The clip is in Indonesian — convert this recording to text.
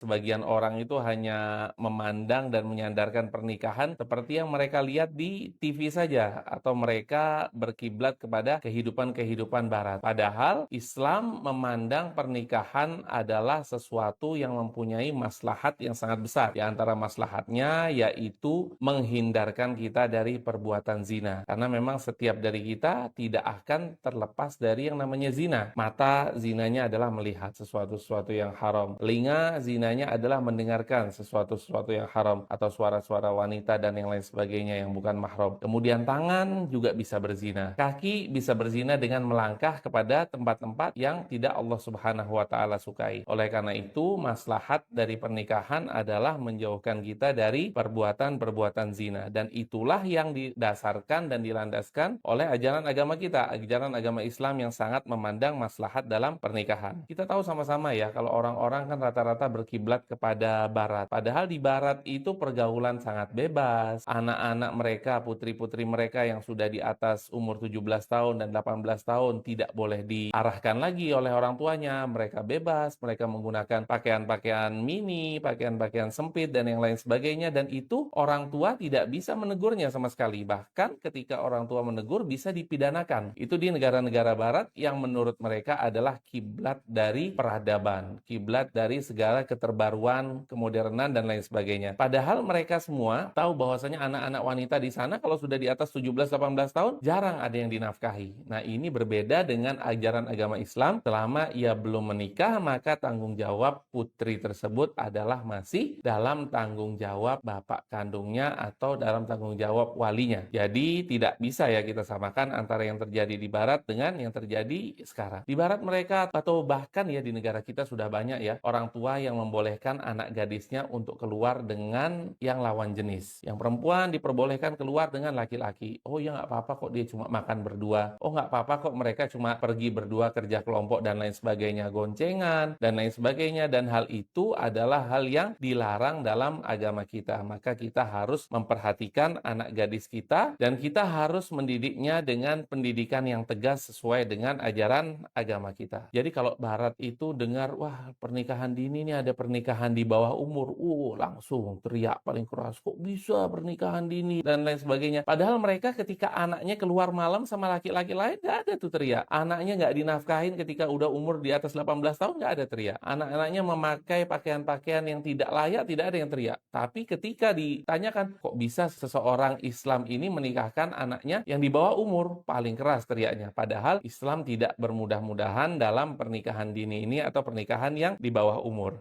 Sebagian orang itu hanya memandang dan menyandarkan pernikahan seperti yang mereka lihat di TV saja, atau mereka berkiblat kepada kehidupan-kehidupan barat. Padahal Islam memandang pernikahan adalah sesuatu yang mempunyai maslahat yang sangat besar. Di antara maslahatnya yaitu menghindarkan kita dari perbuatan zina. Karena memang setiap dari kita tidak akan terlepas dari yang namanya zina. Mata zinanya adalah melihat sesuatu-sesuatu yang haram. Telinga zinanya adalah mendengarkan sesuatu-sesuatu yang haram atau suara-suara wanita dan yang lain sebagainya yang bukan mahram. Kemudian tangan juga bisa berzina. Kaki bisa berzina dengan melangkah kepada tempat-tempat yang tidak Allah Subhanahu wa taala sukai. Oleh karena itu, maslahat dari pernikahan adalah menjauhkan kita dari perbuatan-perbuatan zina, dan itulah yang didasarkan dan dilandaskan oleh ajaran agama kita, ajaran agama Islam yang sangat memandang maslahat dalam pernikahan. Kita tahu sama-sama ya, kalau orang-orang kan rata-rata berkiblat kepada barat. Padahal di barat itu pergaulan sangat bebas. Anak-anak mereka, putri-putri mereka yang sudah di atas umur 17 tahun dan 18 tahun tidak boleh diarahkan lagi oleh orang tuanya. Mereka bebas, mereka menggunakan pakaian-pakaian mini, pakaian-pakaian sempit dan yang lain sebagainya, dan itu orang tua tidak bisa menegurnya sama sekali. Bahkan ketika orang tua menegur bisa dipidanakan. Itu di negara-negara barat yang menurut mereka adalah kiblat dari peradaban, kiblat dari segala keterbaruan, kemodernan dan lain sebagainya. Padahal mereka semua tahu bahwasanya anak-anak wanita di sana kalau sudah di atas 17-18 tahun jarang ada yang dinafkahi. Nah, ini berbeda dengan ajaran agama Islam. Selama ia belum menikah, maka tanggung jawab putri tersebut adalah masih dalam tanggung jawab bapak kandungnya atau dalam tanggung jawab walinya. Jadi tidak bisa ya kita samakan antara yang terjadi di barat dengan yang terjadi sekarang. Di barat mereka, atau bahkan ya di negara kita sudah banyak ya orang tua yang membolehkan anak gadisnya untuk keluar dengan yang lawan jenis. Yang perempuan diperbolehkan keluar dengan laki-laki. Oh ya, nggak apa-apa kok dia cuma makan berdua. Oh nggak apa-apa kok mereka cuma pergi berdua kerja kelompok dan lain sebagainya, goncengan dan lain sebagainya. Dan hal itu adalah hal yang dilarang dalam agama kita. Maka kita harus memperhatikan anak gadis kita dan kita harus mendidiknya dengan pendidikan yang tegas sesuai dengan ajaran agama kita. Jadi kalau barat itu dengar, wah pernikahan dini nih, ada pernikahan di bawah umur, langsung teriak paling keras, kok bisa pernikahan dini dan lain sebagainya. Padahal mereka ketika anaknya keluar malam sama laki-laki lain, nggak ada tuh teriak. Anaknya nggak dinafkahin ketika udah umur di atas 18 tahun, nggak ada teriak. Anak-anaknya memakai pakaian-pakaian yang tidak layak, tidak ada yang teriak. Tapi ketika ditanyakan, kok bisa seseorang Islam ini menikahkan anaknya yang di bawah umur, paling keras teriaknya. Padahal Islam tidak bermudah-mudahan dalam pernikahan dini ini atau pernikahan yang di bawah umur.